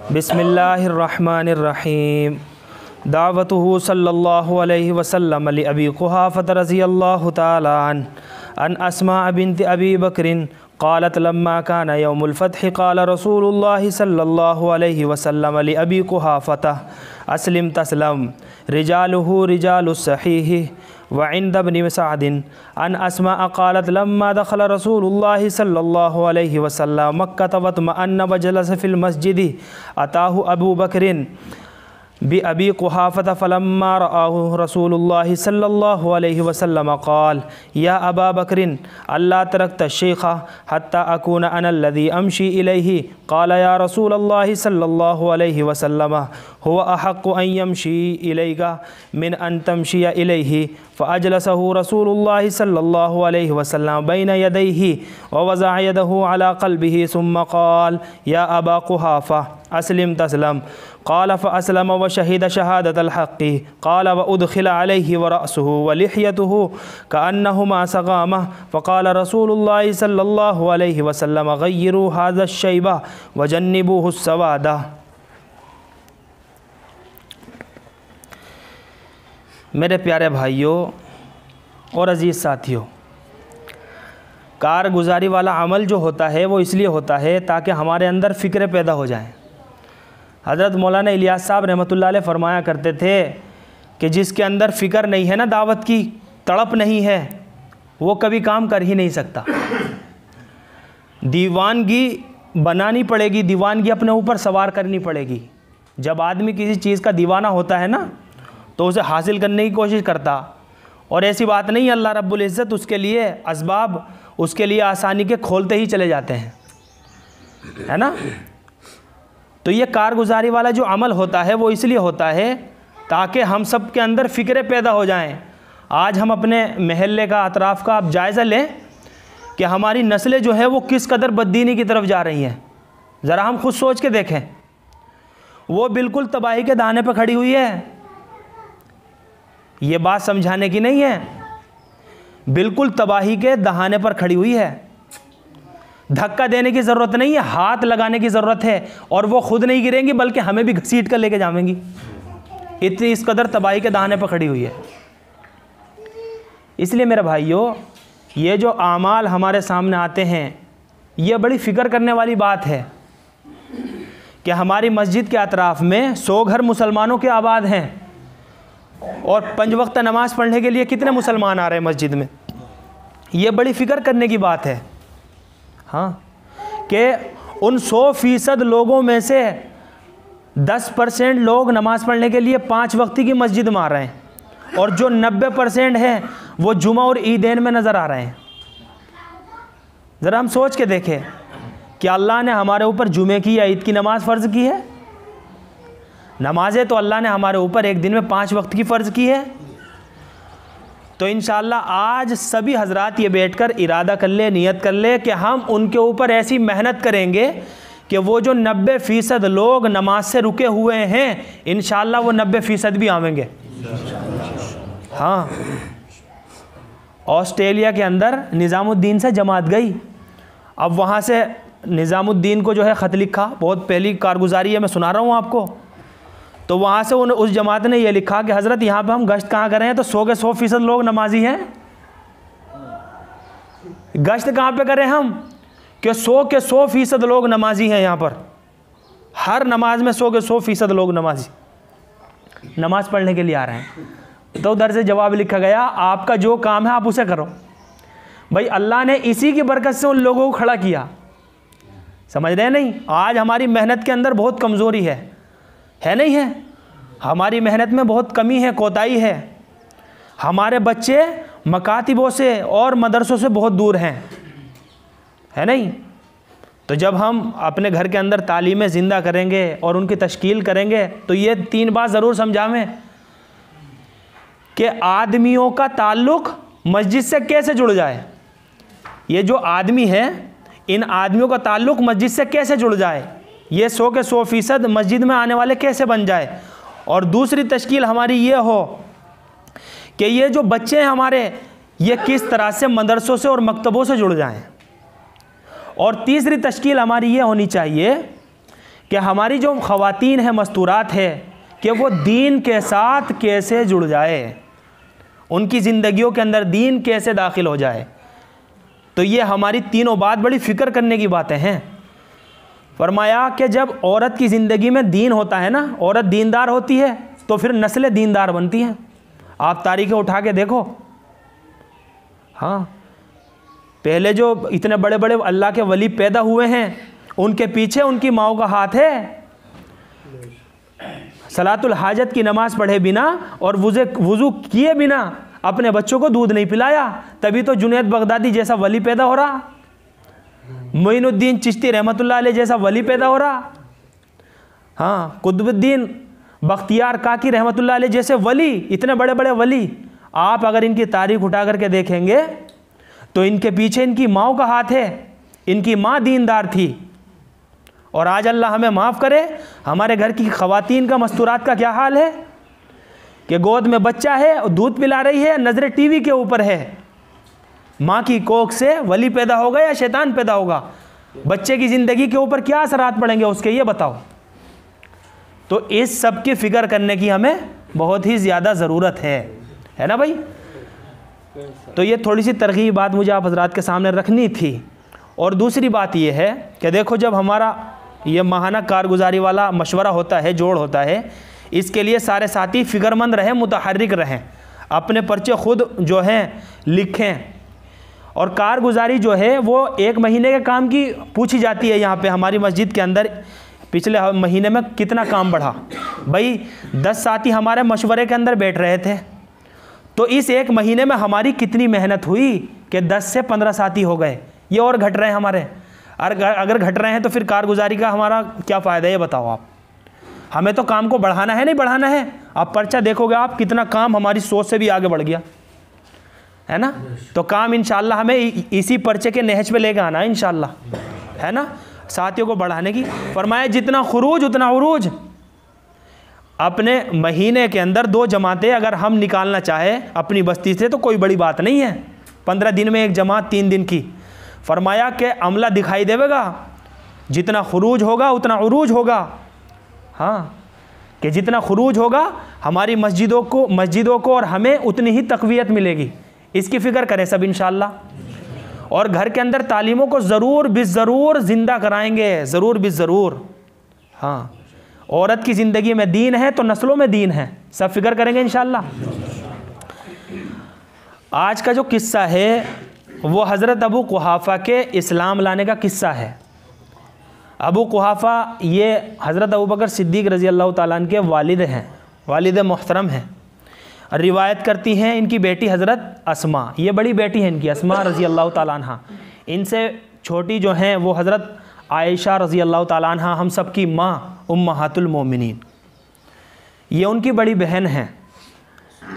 बिस्मिल्लाहिर्रहमानिर्रहीम। दावतुहु सल्लल्लाहु अलैहि वसल्लम लि अबी कुहाफ़ा रज़ियल्लाहु ताला अन अस्मा बिन्त अबी बकरिन क़ालत लम्मा कान यौमुल फ़त्ह क़ाल रसूलुल्लाहि सल्लल्लाहु अलैहि वसल्लम लि अबी कुहाफ़ा अस्लिम तस्लम रिजालुहु रिजालुस सहीह व इंद इब्न सअदिन अन अस्मा क़ालत लम्मा दख़ल रसूलुल्लाहि सल्लल्लाहु अलैहि वसल्लम मक्का वतमअन्न वजलस फ़िल मस्जिदि अताहु अबू बकरिन बि अबी कुहाफ़ा फ़लम्मा रआहु रसूलुल्लाहि सल्लल्लाहु अलैहि वसल्लम क़ाल या अबा बकरिन अल्ला तरकत शेखा हत्ता अकून अना अल्लज़ी अमशी इलैहि क़ाल या रसूलल्लाहि सल्लल्लाहु अलैहि वसल्लम हुवा अहक्कु अन यमशी इलैका मिन अन तमशिया इलैहि फ़अजलसहु रसूलुल्लाहि सल्लल्लाहु अलैहि वसल्लम बैन यदैहि व वज़अ यदहु अला क़ल्बिहि सुम्मा क़ाल या अबा कुहाफ़ा अस्लिम तस्लम क़ाल फ़अस्लम व शहीद शहादतल हक़्क़ि क़ाल व उदख़िल अलैहि व रअसुहु व लिह्यतुहु कअन्नहुमा सग़ामह फ़क़ाल रसूलुल्लाहि सल्लल्लाहु अलैहि वसल्लम ग़य्यिरू हाज़ा अश-शैबा व जन्निबूहु अस-सवादा। मेरे प्यारे भाइयों और अज़ीज़ साथियों, कारगुजारी वाला अमल जो होता है वो इसलिए होता है ताकि हमारे अंदर फ़िक्र पैदा हो जाएं। हज़रत मौलाना इलियास साहब रहमतुल्लाह अलैह फरमाया करते थे कि जिसके अंदर फ़िक्र नहीं है ना, दावत की तड़प नहीं है, वो कभी काम कर ही नहीं सकता। दीवानगी बनानी पड़ेगी, दीवानगी अपने ऊपर सवार करनी पड़ेगी। जब आदमी किसी चीज़ का दीवाना होता है ना तो उसे हासिल करने की कोशिश करता, और ऐसी बात नहीं, अल्लाह रब्बुल इज़्ज़त उसके लिए असबाब, उसके लिए आसानी के खोलते ही चले जाते हैं, है ना। तो ये कारगुजारी वाला जो अमल होता है वो इसलिए होता है ताकि हम सब के अंदर फ़िक्र पैदा हो जाएं। आज हम अपने महल्ले का, अतराफ़ का आप जायज़ा लें कि हमारी नस्लें जो है वो किस कदर बददीनी की तरफ जा रही हैं। ज़रा हम खुद सोच के देखें, वो बिल्कुल तबाही के दाने पर खड़ी हुई है। ये बात समझाने की नहीं है, बिल्कुल तबाही के दहाने पर खड़ी हुई है। धक्का देने की ज़रूरत नहीं है, हाथ लगाने की ज़रूरत है, और वो खुद नहीं गिरेंगी बल्कि हमें भी घसीट कर लेके जाएंगी। इतनी इस कदर तबाही के दहाने पर खड़ी हुई है। इसलिए मेरे भाइयों, ये जो आमाल हमारे सामने आते हैं, ये बड़ी फ़िक्र करने वाली बात है कि हमारी मस्जिद के अतराफ़ में 100 घर मुसलमानों के आबाद हैं, और 5 वक्त नमाज़ पढ़ने के लिए कितने मुसलमान आ रहे हैं मस्जिद में। ये बड़ी फ़िक्र करने की बात है, हाँ, कि उन 100% लोगों में से 10% लोग नमाज़ पढ़ने के लिए 5 वक्ती की मस्जिद में आ रहे हैं, और जो 90% हैं वो जुमा और ईदैन में नज़र आ रहे हैं। ज़रा हम सोच के देखें कि अल्लाह ने हमारे ऊपर जुमे की या ईद की नमाज़ फ़र्ज़ की है? नमाज़ें तो अल्लाह ने हमारे ऊपर एक दिन में 5 वक्त की फ़र्ज़ की है। तो इंशाअल्लाह आज सभी हजरात ये बैठकर इरादा कर ले, नियत कर ले कि हम उनके ऊपर ऐसी मेहनत करेंगे कि वो जो 90% लोग नमाज से रुके हुए हैं, इंशाअल्लाह वो 90% भी आवेंगे। हाँ, ऑस्ट्रेलिया के अंदर निज़ामुद्दीन से जमात गई। अब वहाँ से निज़ामुद्दीन को जो है ख़त लिखा, बहुत पहली कारगुजारी है, मैं सुना रहा हूँ आपको। तो वहाँ से उस जमात ने यह लिखा कि हज़रत यहाँ पे हम गश्त कहाँ करें, तो 100 के 100% लोग नमाजी हैं। गश्त कहाँ पे करें हम कि 100 के 100% लोग नमाजी हैं। यहाँ पर हर नमाज में 100 के 100% लोग नमाज पढ़ने के लिए आ रहे हैं। तो उधर से जवाब लिखा गया, आपका जो काम है आप उसे करो। भाई अल्लाह ने इसी की बरकत से उन लोगों को खड़ा किया, समझ रहे हैं नहीं। आज हमारी मेहनत के अंदर बहुत कमज़ोरी है नहीं है, हमारी मेहनत में बहुत कमी है, कोताही है। हमारे बच्चे मकातिबों से और मदरसों से बहुत दूर हैं, है नहीं। तो जब हम अपने घर के अंदर तालीमें ज़िंदा करेंगे और उनकी तश्कील करेंगे, तो ये 3 बात ज़रूर समझावें कि आदमियों का ताल्लुक़ मस्जिद से कैसे जुड़ जाए। ये जो आदमी हैं, इन आदमियों का ताल्लुक़ मस्जिद से कैसे जुड़ जाए, ये 100 के 100% मस्जिद में आने वाले कैसे बन जाए। और दूसरी तश्कील हमारी ये हो कि ये जो बच्चे हैं हमारे, ये किस तरह से मदरसों से और मकतबों से जुड़ जाएं। और तीसरी तश्कील हमारी ये होनी चाहिए कि हमारी जो ख़वातीन है मस्तूरात है कि वो दीन के साथ कैसे जुड़ जाए, उनकी ज़िंदगियों के अंदर दीन कैसे दाखिल हो जाए। तो ये हमारी तीनों बात बड़ी फ़िक्र करने की बातें हैं। फरमाया कि जब औरत की ज़िंदगी में दीन होता है ना, औरत दीनदार होती है तो फिर नस्लें दीनदार बनती हैं। आप तारीखें उठा के देखो, हाँ, पहले जो इतने बड़े बड़े अल्लाह के वली पैदा हुए हैं उनके पीछे उनकी माओ का हाथ है। सलातुल हाजत की नमाज़ पढ़े बिना और वुज़ू किए बिना अपने बच्चों को दूध नहीं पिलाया, तभी तो जुनैद बगदादी जैसा वली पैदा हो रहा, मोइनुद्दीन चिश्ती रहमतुल्लाह अलैह जैसा वली पैदा हो रहा, हाँ, कुतुबुद्दीन बख्तियार काकी रहमतुल्लाह अलैह जैसे वली, इतने बड़े बड़े वली। आप अगर इनकी तारीख उठा करके देखेंगे तो इनके पीछे इनकी माओ का हाथ है। इनकी माँ दीनदार थी। और आज अल्लाह हमें माफ़ करे, हमारे घर की ख़वातीन का मस्तूरात का क्या हाल है कि गोद में बच्चा है, दूध पिला रही है, नज़रें टीवी के ऊपर है। माँ की कोख से वली पैदा होगा या शैतान पैदा होगा, बच्चे की ज़िंदगी के ऊपर क्या असरात पड़ेंगे उसके, ये बताओ। तो इस सब की फ़िक्र करने की हमें बहुत ही ज़्यादा ज़रूरत है ना भाई। तो ये थोड़ी सी तरगीब बात मुझे आप हज़रात के सामने रखनी थी। और दूसरी बात ये है कि देखो, जब हमारा ये माहाना कारगुजारी वाला मशवरा होता है, जोड़ होता है, इसके लिए सारे साथी फ़िक्रमंद रहें, मुतहर्रिक रहें, अपने पर्चे ख़ुद जो हैं लिखें। और कारगुजारी जो है वो 1 महीने के काम की पूछी जाती है। यहाँ पे हमारी मस्जिद के अंदर पिछले महीने में कितना काम बढ़ा भाई, 10 साथी हमारे मशवरे के अंदर बैठ रहे थे, तो इस 1 महीने में हमारी कितनी मेहनत हुई कि 10 से 15 साथी हो गए। ये और घट रहे हैं हमारे, अगर घट रहे हैं तो फिर कारगुजारी का हमारा क्या फ़ायदा, ये बताओ आप। हमें तो काम को बढ़ाना है, नहीं बढ़ाना है। आप पर्चा देखोगे आप कितना काम हमारी सोच से भी आगे बढ़ गया है ना। तो काम इंशाल्लाह हमें इसी पर्चे के नहज पे लेके आना है इंशाल्लाह, है ना, साथियों को बढ़ाने की। फरमाया जितना खुरूज उतना उरूज। अपने महीने के अंदर 2 जमातें अगर हम निकालना चाहें अपनी बस्ती से तो कोई बड़ी बात नहीं है। 15 दिन में 1 जमात 3 दिन की। फरमाया कि अमला दिखाई देगा, जितना खुरूज होगा उतना उरूज होगा। हाँ, कि जितना खुरूज होगा हमारी मस्जिदों को और हमें उतनी ही तक़वियत मिलेगी। इसकी फ़िक्र करें सब इंशाअल्लाह। और घर के अंदर तालीमों को ज़रूर बिज़रूर ज़िंदा कराएंगे, ज़रूर बिज़रूर। हाँ, औरत की ज़िंदगी में दीन है तो नस्लों में दीन है, सब फ़िक्र करेंगे इंशाअल्लाह। आज का जो किस्सा है वो हज़रत अबू कुहाफ़ा के इस्लाम लाने का किस्सा है। अबू कुहाफ़ा ये हज़रत अबू बकर सिद्दीक़ रज़ी अल्लाह ताला अन्हु के वालिद हैं, वालिद मोहतरम हैं। रिवायत करती हैं इनकी बेटी हज़रत अस्मा, ये बड़ी बेटी हैं इनकी, अस्मा रज़ी अल्लाह ताला अन्हा। इनसे छोटी जो हैं वो हज़रत आयशा रज़ी अल्लाह ताला अन्हा, हम सब की माँ उम्महातुल मोमिनीन, ये उनकी बड़ी बहन हैं,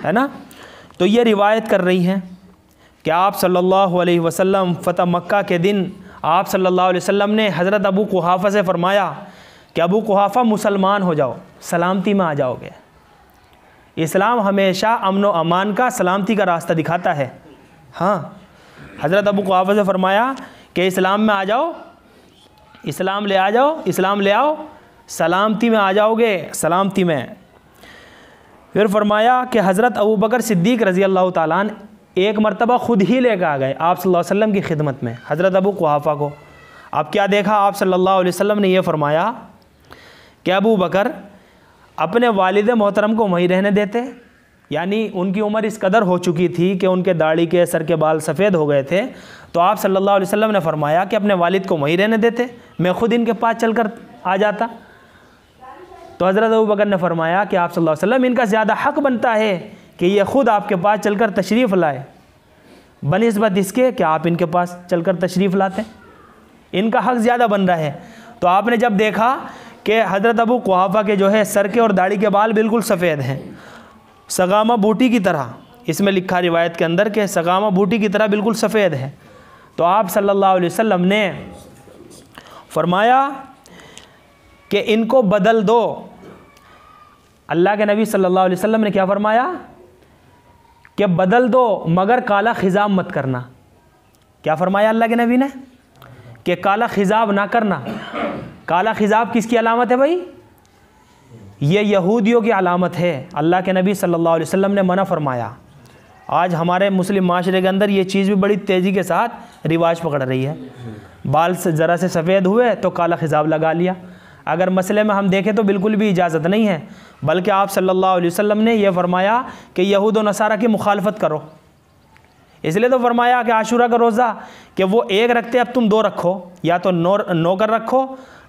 है ना। तो ये रिवायत कर रही हैं कि आप सल्लल्लाहु अलैहि वसल्लम फ़तह मक्का के दिन आप सल्लल्लाहु अलैहि वसल्लम ने हज़रत अबू कुहाफ़ा से फ़रमाया कि अबू कुहाफ़ा मुसलमान हो जाओ, सलामती में आ जाओगे। इस्लाम हमेशा अमन व अमान का, सलामती का रास्ता दिखाता है। हाँ, हज़रत अबू कुहाफ़ा से फ़रमाया कि इस्लाम में आ जाओ, इस्लाम ले आ जाओ, इस्लाम ले आओ, सलामती में आ जाओगे, सलामती में। फिर फरमाया कि हज़रत अबू बकर सिद्दीक़ रज़ी अल्लाह ताला अन्हु एक मरतबा ख़ुद ही लेकर आ गए आप सल्लल्लाहु अलैहि वसल्लम की खिदमत में हज़रत अबू कुहाफ़ा को। अब क्या देखा आप सल्लल्लाहु अलैहि वसल्लम ने यह फ़रमाया कि अबू बकर अपने वालिद मोहतरम को वहीं रहने देते, यानी उनकी उम्र इस कदर हो चुकी थी कि उनके दाढ़ी के सर के बाल सफ़ेद हो गए थे। तो आप सल्लल्लाहु अलैहि वसल्लम ने फ़रमाया कि अपने वालिद को वहीं रहने देते, मैं ख़ुद इनके पास चलकर आ जाता। तो हज़रत अबू बकर ने फ़रमाया कि आप सल्लल्लाहु अलैहि वसल्लम इनका ज़्यादा हक़ बनता है कि ये ख़ुद आपके पास चलकर तशरीफ़ लाए, बनिस्बत इसके कि आप इनके पास चलकर तशरीफ़ लाते, इनका हक़ ज़्यादा बन रहा है। तो आपने जब देखा कि हज़रत अबू कुहाफ़ा के जो है सर के और दाढ़ी के बाल बिल्कुल सफ़ेद हैं, सगामा बूटी की तरह, इसमें लिखा रिवायत के अंदर कि सगामा बूटी की तरह बिल्कुल सफ़ेद है। तो आप सल्लल्लाहु अलैहि वसल्लम ने फ़रमाया कि इनको बदल दो। अल्लाह के नबी सल्लल्लाहु अलैहि वसल्लम ने क्या फ़रमाया कि बदल दो मगर काला खिजाब मत करना। क्या फ़रमाया अल्लाह के नबी ने कि काला खिजाब ना करना, काला खिजाब किसकी अलामत है भाई? ये यहूदियों की अलामत है। अल्लाह के नबी सल्लल्लाहु अलैहि वसल्लम ने मना फरमाया। आज हमारे मुस्लिम माशरे के अंदर ये चीज़ भी बड़ी तेज़ी के साथ रिवाज पकड़ रही है। बाल से ज़रा से सफ़ेद हुए तो काला खिजाब लगा लिया। अगर मसले में हम देखें तो बिल्कुल भी इजाज़त नहीं है, बल्कि आप सल्लल्लाहु अलैहि वसल्लम ने यह फरमाया कि यहूद व नसारा की मुखालफत करो। इसलिए तो फरमाया कि आशूरा का रोज़ा कि वो एक रखते अब तुम 2 रखो, या तो 9 कर रखो,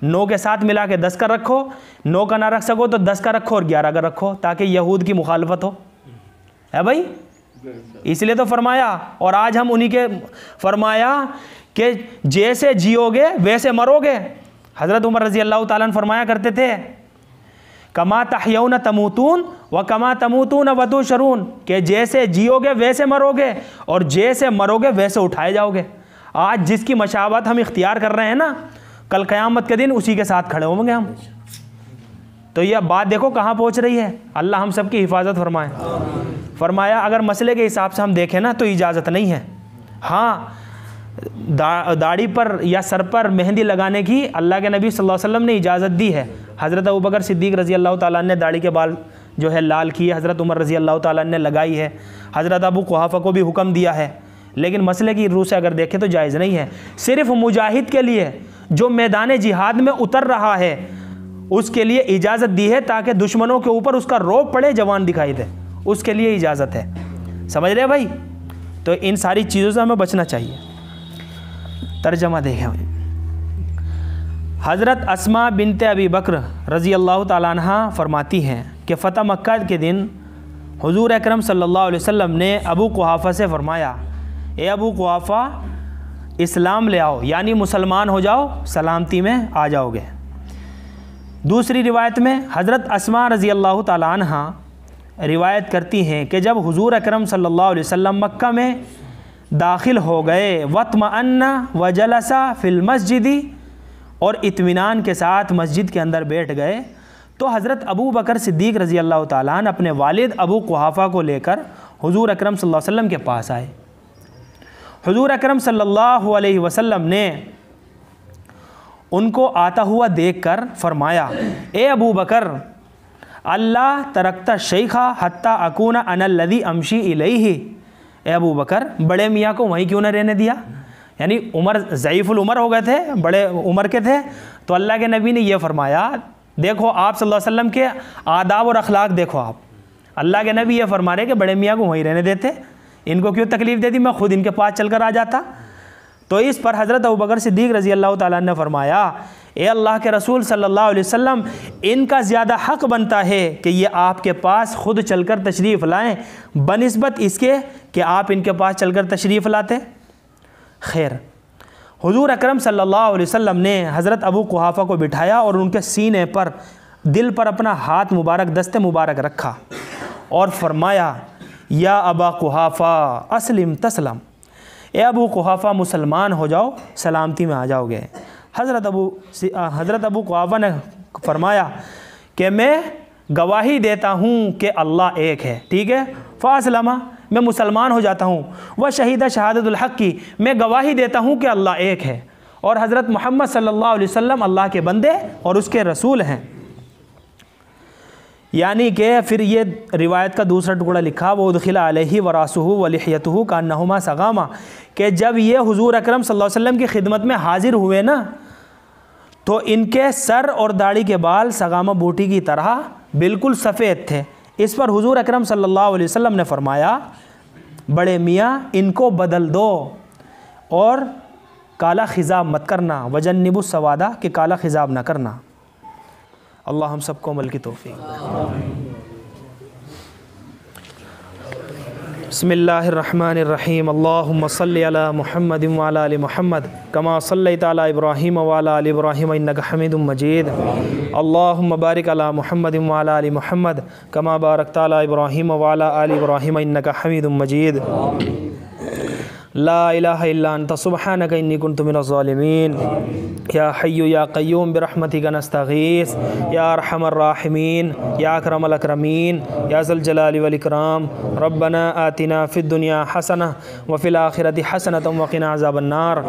9 के साथ मिला के 10 का रखो, 9 का ना रख सको तो 10 का रखो और 11 का रखो, ताकि यहूद की मुखालफत हो, है भाई। इसलिए तो फरमाया। और आज हम उन्हीं के फरमाया कि जैसे जियोगे वैसे मरोगे। हज़रत उमर रज़ी अल्लाह ताला अन्हु फरमाया करते थे, कमा तहयौन तमूतून व कमा तमूतून व तुशरून, कि जैसे जियोगे वैसे मरोगे और जैसे मरोगे वैसे उठाए जाओगे। आज जिसकी मशावत हम इख्तियार कर रहे हैं ना, कल क़यामत के दिन उसी के साथ खड़े होंगे हम। तो यह बात देखो कहाँ पहुँच रही है। अल्लाह हम सब की हिफाजत फरमाए। फरमाया अगर मसले के हिसाब से हम देखें ना तो इजाज़त नहीं है। हाँ, दाढ़ी पर या सर पर मेहंदी लगाने की अल्लाह के नबी सल्लल्लाहु अलैहि वसल्लम ने इजाज़त दी है। हज़रत अबू बकर सिद्दीक़ रज़ी अल्लाह ताला ने दाढ़ी के बाल जो है लाल किए, हज़रत उमर रज़ी अल्लाह ताला ने लगाई है, हज़रत अबू कुहाफ़ा को भी हुक्म दिया है। लेकिन मसले की रूह से अगर देखें तो जायज़ नहीं है। सिर्फ़ मुजाहिद के लिए जो मैदान जिहाद में उतर रहा है उसके लिए इजाज़त दी है, ताकि दुश्मनों के ऊपर उसका रौब पड़े, जवान दिखाई दे, उसके लिए इजाज़त है। समझ रहे भाई? तो इन सारी चीज़ों से हमें बचना चाहिए। तर्जमा देखें, हज़रत अस्मा बिनते अबी बकर रज़ी अल्लाह ताला अन्हा फरमाती हैं कि फ़तह मक्का के दिन हुज़ूर अकरम सल्लल्लाहु अलैहि वसल्लम ने अबू कुहाफ़ा से फ़रमाया, ए अबू कुहाफ़ा, इस्लाम ले आओ, यानी मुसलमान हो जाओ, सलामती में आ जाओगे। दूसरी रिवायत में हज़रत अस्मा रज़ी अल्लाह ताला अन्हा रिवायत करती हैं कि जब हुज़ूर अकरम सल्लल्लाहु अलैहि वसल्लम मक्का में दाखिल हो गए, वत्मअन्ना व जलसा फ़िल मस्जिदी, और इत्मीनान के साथ मस्जिद के अंदर बैठ गए, तो हज़रत अबू बकर सिद्दीक़ रज़ी अल्लाह ताला अन्हु अपने वालिद अबू कुहाफ़ा को लेकर हुज़ूर अकरम सल्लल्लाहु अलैहि वसल्लम के पास आए। हुज़ूर अकरम सल्लल्लाहु अलैहि वसल्लम ने उनको आता हुआ देखकर फरमाया, ए अबू बकर, अल्लाह तरक्ता शेखा हत्ता अकूना अनल्लज़ी अमशी इलैहि। ए अबू बकर, बड़े मियाँ को वहीं क्यों न रहने दिया? यानी उमर ज़ईफ़ुल उमर हो गए थे, बड़े उम्र के थे। तो अल्लाह के नबी ने यह फरमाया, देखो आप सल्लल्लाहु अलैहि वसल्लम के आदाब और अखलाक देखो आप। अल्लाह के नबी ये फरमा रहे कि बड़े मियाँ को वहीं रहने देते, इनको क्यों तकलीफ़ देती, मैं ख़ुद इनके पास चल कर आ जाता। तो इस पर हज़रत अबू बकर सिद्दीक़ रज़ी अल्लाह ताला ने फरमाया, ए अल्लाह के रसूल सल्लल्लाहु अलैहि वसल्लम, इनका ज़्यादा हक़ बनता है कि ये आपके पास ख़ुद चलकर तशरीफ़ लाएँ बनिस्बत इसके कि आप इनके पास चलकर तशरीफ़ लाते। खैर, हुज़ूर अकरम सल्लल्लाहु अलैहि वसल्लम ने हज़रत अबू कुहाफ़ा को बिठाया और उनके सीने पर, दिल पर अपना हाथ मुबारक, दस्ते मुबारक रखा और फरमाया, या अबा कुहाफ़ा अस्लिम तस्लम, ए अबू कुहाफ़ा मुसलमान हो जाओ, सलामती में आ जाओगे। हज़रत अबू कुहाफ़ा ने फरमाया कि मैं गवाही देता हूँ कि अल्लाह एक है, ठीक है। फ़ासलमा, मैं मुसलमान हो जाता हूँ। वह शहीदा शहादतुल हक़ की, मैं गवाही देता हूँ कि अल्लाह एक है और हज़रत मोहम्मद सल्लल्लाहु अलैहि वसल्लम अल्लाह के बंदे और उसके रसूल हैं। यानी कि फिर ये रिवायत का दूसरा टुकड़ा लिखा, वो उदखिला अलैहि वरासुहु व लिह्यतुहु कान्नहुमा सगामा, कि जब ये हुज़ूर अकरम सल्लल्लाहु अलैहि वसल्लम की खिदमत में हाजिर हुए ना, तो इनके सर और दाढ़ी के बाल सगामा बूटी की तरह बिल्कुल सफ़ेद थे। इस पर हुज़ूर अकरम सल्लल्लाहु अलैहि वसल्लम ने फरमाया, बड़े मियाँ इनको बदल दो और काला खिजाब मत करना, वजन्निबु सवादा, कि काला खिजाब ना करना। अल्लाह हम सबको अमल की तौफीक। बिस्मिल्लाहिर्रहमानिर्रहीम। अल्लाहुम्मा सल्लि अला मुहम्मद व अला आलि मुहम्मद कमा सल्लैता अला इब्राहीम व अला आलि इब्राहीम इन्नका हमीदुम मजीद। अल्लाहुम्मा बारिक अला मुहम्मद व अला आलि मुहम्मद कमा बारकता अला इब्राहीम व अला आलि इब्राहीम इन्नका हमीदुम मजीद। ला इलाहा इल्ला अंता सुब्हानका इन्नी कुन्तु मिनज़ ज़ालिमीन। या हय्यु या क़य्यूम बिरहमतिका नस्तगीस या अरहमर राहिमीन या अकरमल अकरमीन या ज़ल जलाली वल इकराम। रब्बना आतिना फ़िद दुनिया हसना व फ़िल आखिरति हसनतम व क़िना अज़ाबन नार।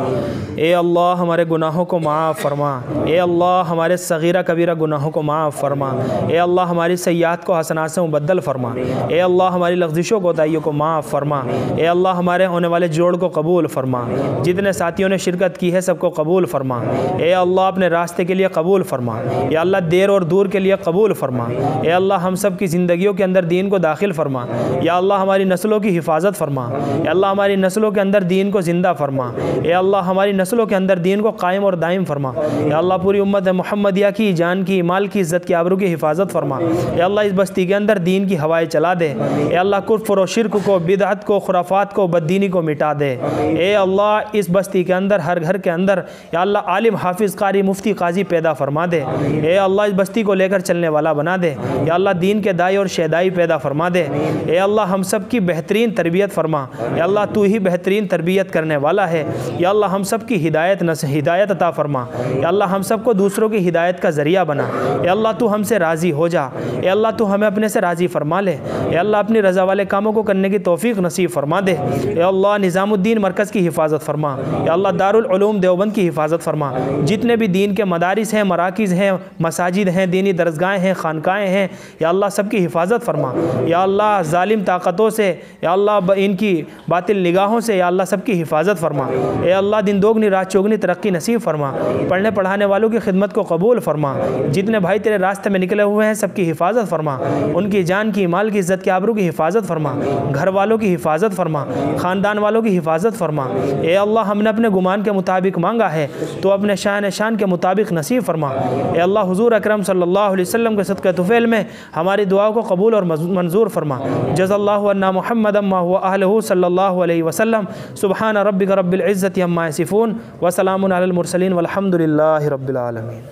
ए अल्लाह हमारे गुनाहों को माफ़ फरमा। ए अल्लाह हमारे सगीरा कबीरा गुनाहों को माफ़ फरमा। ए अल्लाह हमारी सय्यात को हसनात से मुबद्दल फरमा। ए अल्लाह हमारी लग़्ज़िशों कोताहियों को माफ़ फरमा। ए अल्लाह हमारे होने वाले जोड़ को कबूल फरमा। जितने साथियों ने शिरकत की है सबको कबूल फरमा। ए अल्लाह अपने रास्ते के लिए कबूल फरमा। या अल्लाह देर और दूर के लिए कबूल फरमा। ए अल्लाह हम सब की ज़िंदगियों के अंदर दीन को दाखिल फरमा। या अल्लाह हमारी नस्लों की हिफाजत फरमा। या अल्लाह हमारी नस्लों के अंदर दीन को ज़िंदा फरमा। ए अल्लाह हमारी नस्लों के अंदर दीन को कायम और दायम फरमा। या अल्लाह पूरी उम्मत मुहम्मदिया की जान की, माल की, इज़्ज़त की, आबरू की हिफाजत फरमा। या अल्लाह इस बस्ती के अंदर दीन की हवाएं चला दे। ए अल्लाह कुफ्र और शिर्क को, बिदअत को, खुराफात को, बददीनी को मिटा दे। ए अल्लाह इस बस्ती के अंदर हर घर के अंदर या अल्लाह आलिम, हाफिज़, कारी, मुफ्ती, काजी पैदा फरमा दे। ए अल्लाह इस बस्ती को लेकर चलने वाला बना दे। या अल्लाह दीन के दाई और शहदाई पैदा फरमा दे। ए अल्लाह हम सब की बेहतरीन तरबियत फरमा। या अल्लाह तू ही बेहतरीन तरबियत करने वाला है। या अल्लाह हम सब की हिदायत अता फरमा। या अल्लाह हम सब को दूसरों की हिदायत का ज़रिया बना। या अल्लाह तू हमसे राज़ी हो जा। या अल्लाह तू हमें अपने से राज़ी फरमा ले। या अल्लाह अपनी रज़ा वाले कामों को करने की तौफ़ीक़ नसीब फरमा दे। या अल्लाह निज़ामुद्दीन मरकज़ की हिफाजत फरमा। या अल्लाह दारुल उलूम देवबंद की हिफाजत फरमा। जितने भी दीन के मदारिस हैं, मराकिज़ हैं, मसाजिद हैं, दीनी दरसगाहें हैं, खानकाएँ हैं, या अल्लाह सब की हिफाजत फरमा। या अल्लाह ज़ालिम ताकतों से, या अल्लाह इनकी बातिल निगाहों से, या अल्लाह सब की हिफाजत फरमा। या अल्लाह दिन दोगुनी रात चौगुनी तरक्की नसीब फरमा। पढ़ने पढ़ाने वालों की खिदमत को कबूल फरमा। जितने भाई तेरे रास्ते में निकले हुए हैं सबकी हिफाजत फरमा। उनकी जान की, माल की, इज़्ज़त की, आबरू की हिफाजत फरमा। घर वालों की हिफाजत फरमा। ख़ानदान वालों की हिफाजत फरमा। ए अल्लाह हमने अपने गुमान के मुताबिक मांगा है तो अपने शान के मुताबिक नसीब फरमा। ए अल्लाह हुज़ूर अकरम सल्लल्लाहु अलैहि वसल्लम के सदक़े तुफ़ैल में हमारी दुआओं को कबूल और मंजूर फरमा। जज़ल्लाहु अन्ना मुहम्मदम मा हुवा अहलहु सल्लल्लाहु अलैहि वसल्लम। सुब्हान रब्बिका रब्बिल इज़्ज़ति अम्मा यसिफ़ून व सलामुन अलल मुरसलीन वल्हम्दुलिल्लाहि रब्बिल आलमीन।